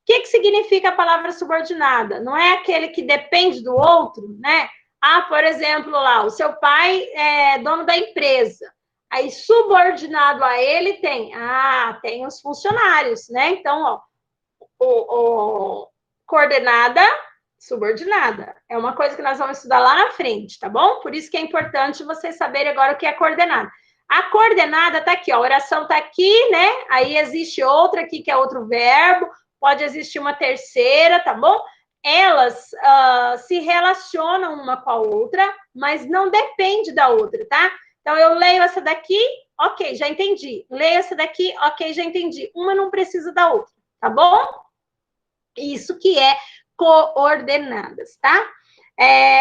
que significa a palavra subordinada? Não é aquele que depende do outro, né? Ah, por exemplo, lá, o seu pai é dono da empresa. Aí, subordinado a ele tem os funcionários, né? Então, ó, coordenada, subordinada. É uma coisa que nós vamos estudar lá na frente, tá bom? Por isso que é importante vocês saberem agora o que é coordenada. A coordenada tá aqui, ó, a oração tá aqui, né? Aí existe outra aqui que é outro verbo, pode existir uma terceira, tá bom? Elas se relacionam uma com a outra, mas não depende da outra, tá? Então, eu leio essa daqui, ok, já entendi. Leio essa daqui, ok, já entendi. Uma não precisa da outra, tá bom? Isso que é coordenadas, tá?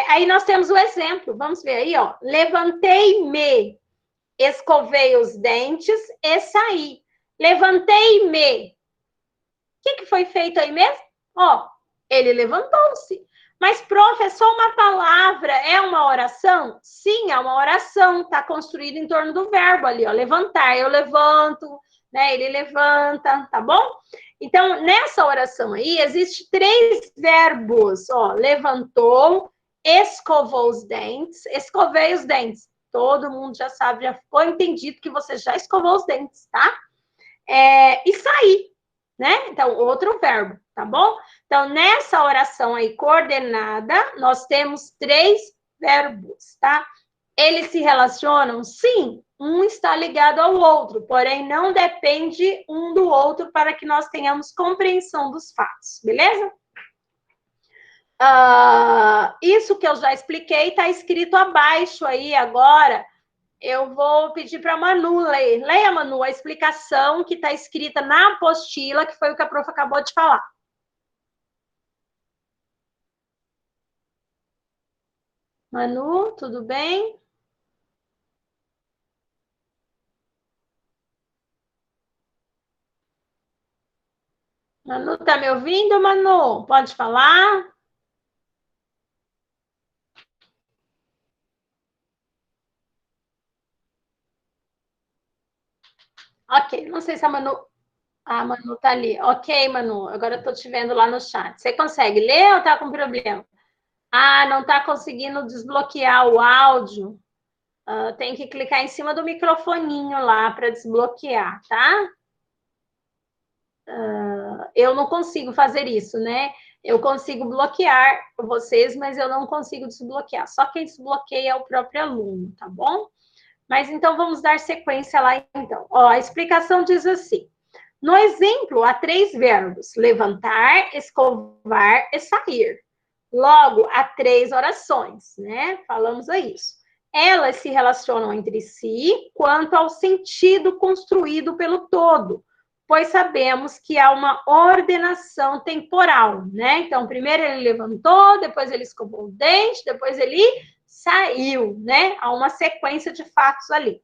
Aí nós temos o exemplo, vamos ver aí, ó. Levantei-me, escovei os dentes e saí. Levantei-me. O que foi feito aí mesmo? Ó, ele levantou-se. Mas, prof, é só uma palavra, é uma oração? Sim, é uma oração, está construída em torno do verbo ali, ó, levantar. Eu levanto, né? Ele levanta, tá bom? Então, nessa oração aí, existe 3 verbos, ó, levantou, escovou os dentes, escovei os dentes. Todo mundo já sabe, já ficou entendido que você já escovou os dentes, tá? E sair, né? Então, outro verbo, tá bom? Então, nessa oração aí coordenada, nós temos 3 verbos, tá? Eles se relacionam? Sim, um está ligado ao outro, porém não depende um do outro para que nós tenhamos compreensão dos fatos, beleza? Isso que eu já expliquei está escrito abaixo aí agora. Eu vou pedir para a Manu ler. Leia, Manu, a explicação que está escrita na apostila, que foi o que a prof acabou de falar. Manu, tudo bem? Manu, tá me ouvindo, Manu? Pode falar? Ok, não sei se a Manu... Ah, a Manu tá ali. Ok, Manu, agora eu tô te vendo lá no chat. Você consegue ler ou tá com problema? Ah, não tá conseguindo desbloquear o áudio? Tem que clicar em cima do microfoninho lá para desbloquear, tá? Eu não consigo fazer isso, né? Eu consigo bloquear vocês, mas eu não consigo desbloquear. Só quem desbloqueia é o próprio aluno, tá bom? Mas então vamos dar sequência lá, então. Ó, a explicação diz assim: no exemplo, há 3 verbos: levantar, escovar e sair. Logo, há 3 orações, né? Falamos a isso. Elas se relacionam entre si quanto ao sentido construído pelo todo, pois sabemos que há uma ordenação temporal, né? Então, primeiro ele levantou, depois ele escovou o dente, depois ele saiu, né? Há uma sequência de fatos ali.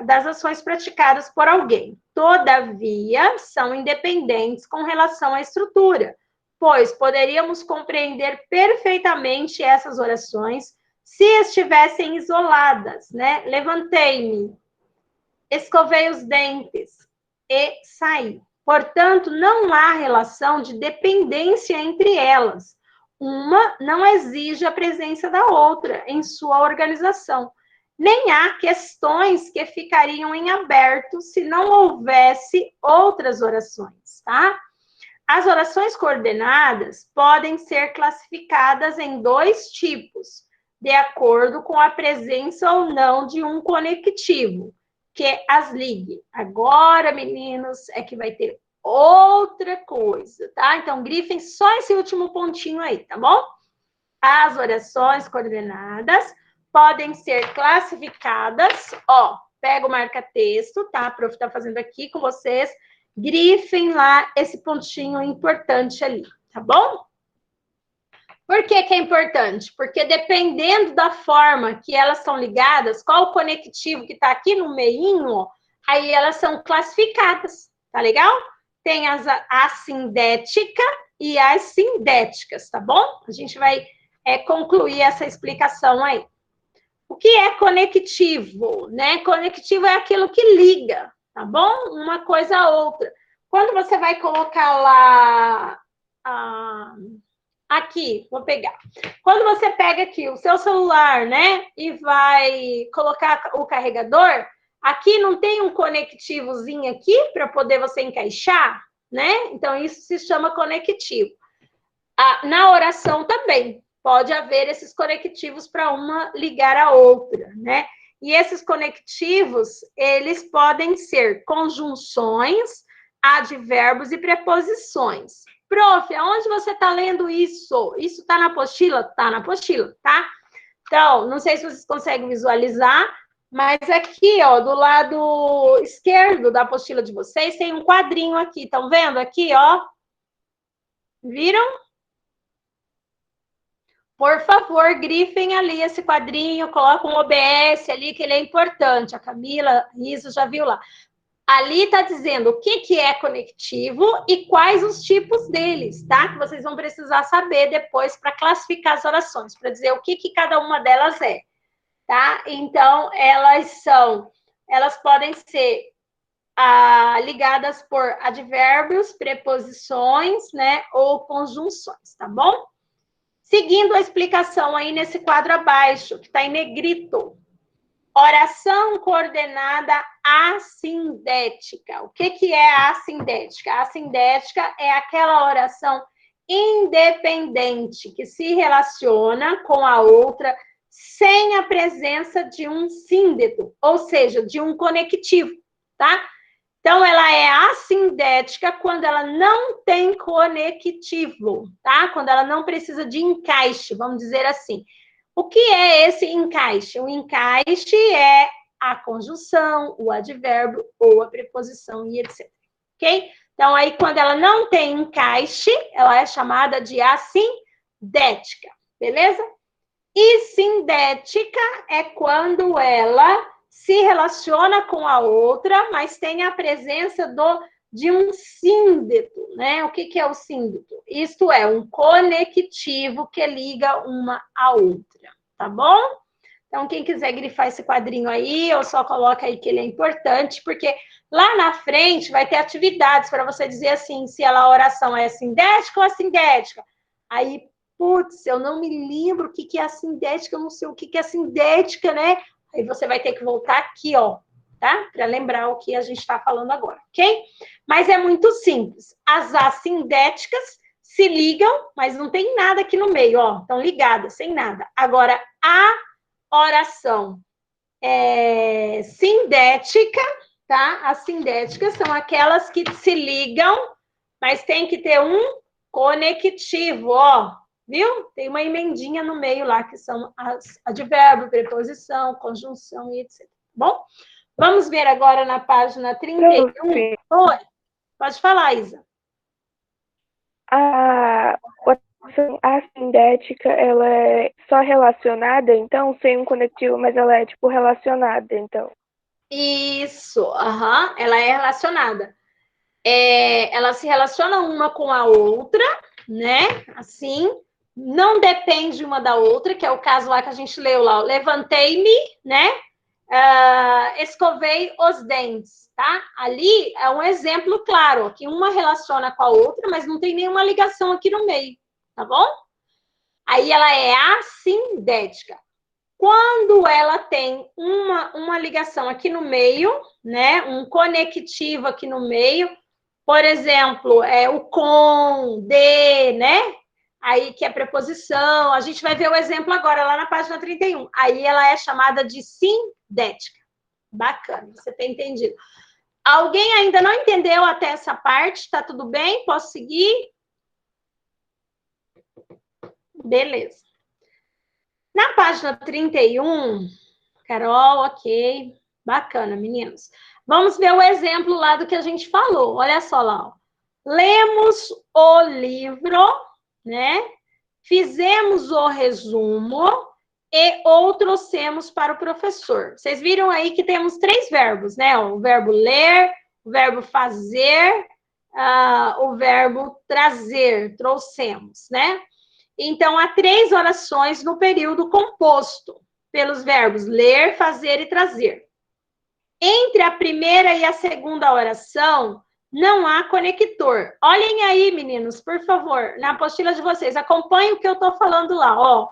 Das ações praticadas por alguém. Todavia, são independentes com relação à estrutura, pois poderíamos compreender perfeitamente essas orações se estivessem isoladas, né? Levantei-me, escovei os dentes e saí. Portanto, não há relação de dependência entre elas. Uma não exige a presença da outra em sua organização. Nem há questões que ficariam em aberto se não houvesse outras orações, tá? As orações coordenadas podem ser classificadas em 2 tipos, de acordo com a presença ou não de um conectivo, que as ligue. Agora, meninos, é que vai ter outra coisa, tá? Então, grifem só esse último pontinho aí, tá bom? As orações coordenadas podem ser classificadas, ó, pega o marca-texto, tá? A prof tá fazendo aqui com vocês, grifem lá esse pontinho importante ali, tá bom? Por que que é importante? Porque dependendo da forma que elas são ligadas, qual o conectivo que está aqui no meinho, ó, aí elas são classificadas, tá legal? Tem as assindética e as sindéticas, tá bom? A gente vai concluir essa explicação aí. O que é conectivo, né? Conectivo é aquilo que liga, tá bom? Uma coisa a outra. Quando você vai colocar lá... aqui, vou pegar. Quando você pega aqui o seu celular, né, e vai colocar o carregador, aqui não tem um conectivozinho aqui para poder você encaixar, né? Então, isso se chama conectivo. Na oração também pode haver esses conectivos para uma ligar a outra, né? E esses conectivos, eles podem ser conjunções, advérbios e preposições. Prof, aonde você está lendo isso? Isso está na apostila? Está na apostila, tá? Então, não sei se vocês conseguem visualizar, mas aqui, ó, do lado esquerdo da apostila de vocês, tem um quadrinho aqui. Estão vendo aqui, ó? Viram? Por favor, grifem ali esse quadrinho, coloquem um OBS ali, que ele é importante. A Camila, isso já viu lá. Ali está dizendo o que é conectivo e quais os tipos deles, tá? Que vocês vão precisar saber depois para classificar as orações, para dizer o que cada uma delas é, tá? Então, elas podem ser ligadas por advérbios, preposições, né? Ou conjunções, tá bom? Seguindo a explicação aí nesse quadro abaixo, que está em negrito. Oração coordenada assindética. O que é a assindética? A assindética é aquela oração independente que se relaciona com a outra sem a presença de um síndeto, ou seja, de um conectivo, tá? Então, ela é assindética quando ela não tem conectivo, tá? Quando ela não precisa de encaixe, vamos dizer assim. O que é esse encaixe? O encaixe é a conjunção, o advérbio ou a preposição e etc. Ok? Então, aí, quando ela não tem encaixe, ela é chamada de assindética, beleza? E sindética é quando ela se relaciona com a outra, mas tem a presença de um síndeto, né? O que é o síndeto? Isto é, um conectivo que liga uma à outra, tá bom? Então, quem quiser grifar esse quadrinho aí, eu só coloco aí que ele é importante, porque lá na frente vai ter atividades para você dizer assim, se a oração é sindética ou assindética. Aí, putz, eu não me lembro o que é assindética, eu não sei o que é sindética, né? Aí você vai ter que voltar aqui, ó, tá? Para lembrar o que a gente está falando agora, ok? Mas é muito simples. As assindéticas se ligam, mas não tem nada aqui no meio, ó. Estão ligadas, sem nada. Agora, a oração sindética, tá? As sindéticas são aquelas que se ligam, mas tem que ter um conectivo, ó. Viu? Tem uma emendinha no meio lá, que são as advérbio, preposição, conjunção e etc. Bom? Vamos ver agora na página 31. Oi, pode falar, Isa. A oração assindética, ela é só relacionada, então, sem um conectivo, mas ela é, tipo, relacionada, então. Isso, ela é relacionada. Ela se relaciona uma com a outra, né? Assim, não depende uma da outra, que é o caso lá que a gente leu lá. Levantei-me, né? Escovei os dentes, tá? Ali é um exemplo claro, que uma relaciona com a outra, mas não tem nenhuma ligação aqui no meio, tá bom? Aí ela é assindética. Quando ela tem uma ligação aqui no meio, né? Um conectivo aqui no meio, por exemplo, o com, de, né? Aí que é preposição. A gente vai ver o exemplo agora, lá na página 31. Aí ela é chamada de sindética. Bacana, você tem entendido. Alguém ainda não entendeu até essa parte? Tá tudo bem? Posso seguir? Beleza. Na página 31, Carol, ok. Bacana, meninos. Vamos ver o exemplo lá do que a gente falou. Olha só lá. Ó. Lemos o livro, né? Fizemos o resumo e o trouxemos para o professor. Vocês viram aí que temos 3 verbos, né? O verbo ler, o verbo fazer, o verbo trazer, trouxemos, né? Então, há 3 orações no período composto pelos verbos ler, fazer e trazer. Entre a primeira e a segunda oração, não há conector. Olhem aí, meninos, por favor, na apostila de vocês. Acompanhem o que eu estou falando lá, ó.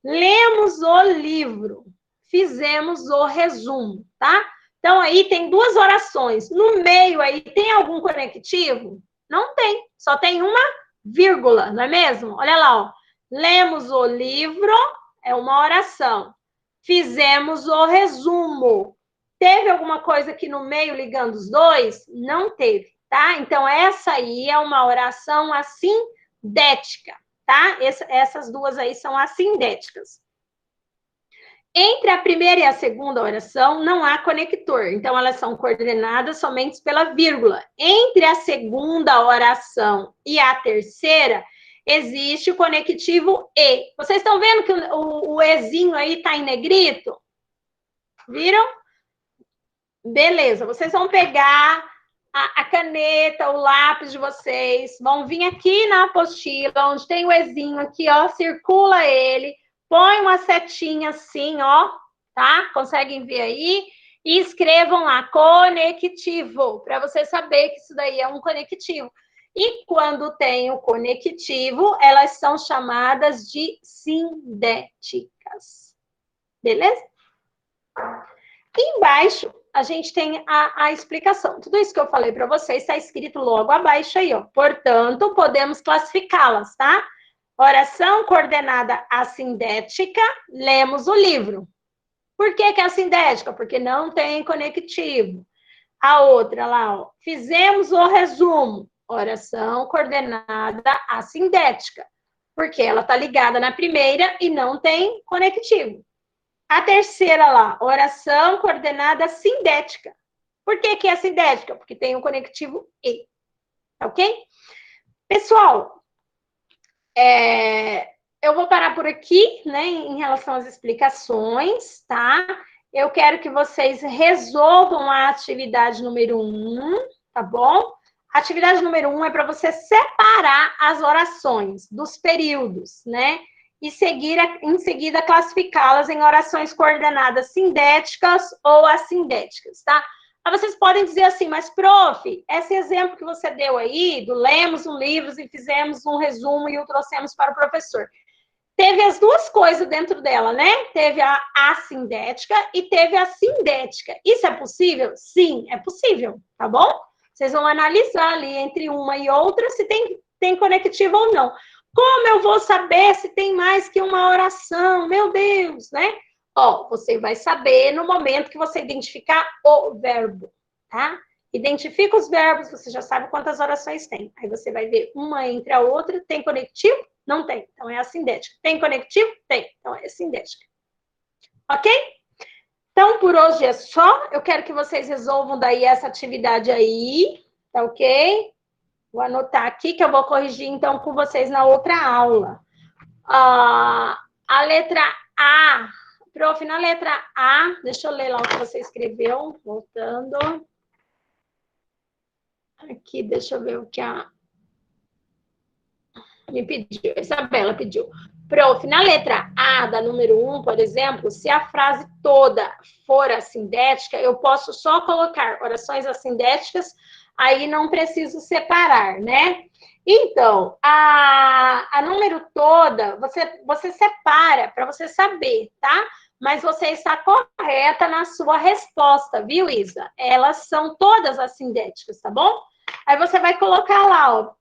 Lemos o livro, fizemos o resumo, tá? Então, aí tem 2 orações. No meio aí, tem algum conectivo? Não tem, só tem uma vírgula, não é mesmo? Olha lá, ó. Lemos o livro, é uma oração. Fizemos o resumo. Teve alguma coisa aqui no meio ligando os dois? Não teve, tá? Então, essa aí é uma oração assindética, tá? Essas 2 aí são assindéticas. Entre a primeira e a segunda oração, não há conector. Então, elas são coordenadas somente pela vírgula. Entre a segunda oração e a terceira, existe o conectivo E. Vocês estão vendo que o Ezinho aí está em negrito? Viram? Beleza, vocês vão pegar a caneta, o lápis de vocês, vão vir aqui na apostila, onde tem o Ezinho aqui, ó, circula ele, põe uma setinha assim, ó, tá? Conseguem ver aí? E escrevam lá, conectivo, para você saber que isso daí é um conectivo. E quando tem o conectivo, elas são chamadas de sindéticas. Beleza? Embaixo, a gente tem a explicação. Tudo isso que eu falei para vocês está escrito logo abaixo aí, ó. Portanto, podemos classificá-las, tá? Oração coordenada assindética, lemos o livro. Por que que é assindética? Porque não tem conectivo. A outra lá, ó, fizemos o resumo. Oração coordenada assindética. Porque ela está ligada na primeira e não tem conectivo. A terceira lá, oração coordenada sindética. Por que que é sindética? Porque tem um conectivo E. Ok? Pessoal, eu vou parar por aqui, né, em relação às explicações, tá? Eu quero que vocês resolvam a atividade número 1, tá bom? A atividade número 1 é para você separar as orações dos períodos, né? E em seguida classificá-las em orações coordenadas sindéticas ou assindéticas, tá? Aí vocês podem dizer assim, mas prof, esse exemplo que você deu aí, do lemos um livro e fizemos um resumo e o trouxemos para o professor, teve as duas coisas dentro dela, né? Teve a assindética e teve a sindética. Isso é possível? Sim, é possível, tá bom? Vocês vão analisar ali entre uma e outra se tem conectivo ou não. Como eu vou saber se tem mais que uma oração? Meu Deus, né? Ó, você vai saber no momento que você identificar o verbo, tá? Identifica os verbos, você já sabe quantas orações tem. Aí você vai ver uma entre a outra, tem conectivo? Não tem, então é assindética. Tem conectivo? Tem, então é sindética. Ok? Então, por hoje é só. Eu quero que vocês resolvam daí essa atividade aí, tá ok? Vou anotar aqui que eu vou corrigir, então, com vocês na outra aula. A letra A. Prof, na letra A, deixa eu ler lá o que você escreveu, voltando. Aqui, deixa eu ver o que a... me pediu, Isabela pediu. Prof, na letra A da número 1, por exemplo, se a frase toda for assindética, eu posso só colocar orações assindéticas, aí não preciso separar, né? Então, a número toda, você separa para você saber, tá? Mas você está correta na sua resposta, viu, Isa? Elas são todas assindéticas, tá bom? Aí você vai colocar lá, ó,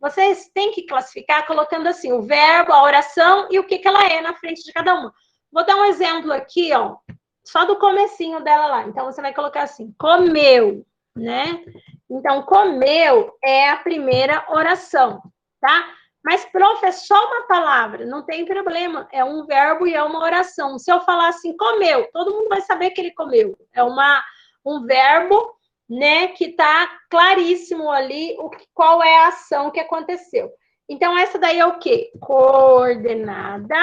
vocês têm que classificar colocando assim, o verbo, a oração e o que ela é na frente de cada uma. Vou dar um exemplo aqui, ó, só do comecinho dela lá. Então, você vai colocar assim, comeu, né? Então, comeu é a primeira oração, tá? Mas, prof, é só uma palavra, não tem problema. É um verbo e é uma oração. Se eu falar assim, comeu, todo mundo vai saber que ele comeu. É um verbo, né, que está claríssimo ali qual é a ação que aconteceu. Então, essa daí é o quê? Coordenada,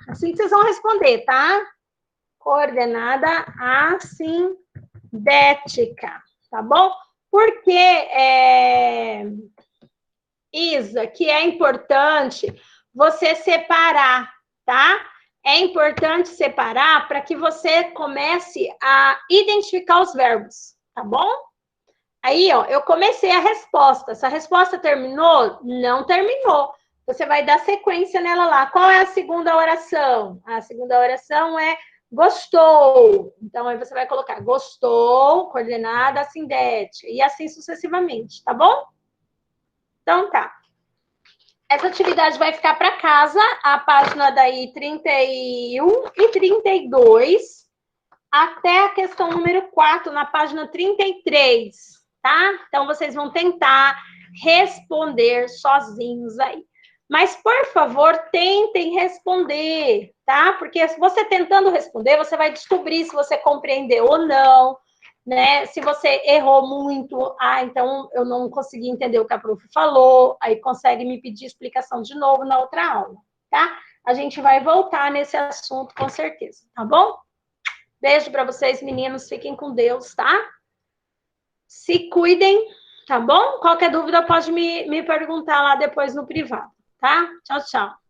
assim que vocês vão responder, tá? Coordenada assindética, tá bom? Porque, Isa, que é importante você separar, tá? É importante separar para que você comece a identificar os verbos, tá bom? Aí, ó, eu comecei a resposta. Essa resposta terminou? Não terminou. Você vai dar sequência nela lá. Qual é a segunda oração? A segunda oração é gostou. Então, aí você vai colocar gostou, coordenada assindética, e assim sucessivamente, tá bom? Então, tá. Essa atividade vai ficar para casa, a página daí 31 e 32, até a questão número 4, na página 33, tá? Então, vocês vão tentar responder sozinhos aí. Mas, por favor, tentem responder, tá? Porque você tentando responder, você vai descobrir se você compreendeu ou não, né? Se você errou muito, então eu não consegui entender o que a prof falou, aí consegue me pedir explicação de novo na outra aula, tá? A gente vai voltar nesse assunto com certeza, tá bom? Beijo para vocês, meninos, fiquem com Deus, tá? Se cuidem, tá bom? Qualquer dúvida pode me perguntar lá depois no privado, tá? Tchau, tchau.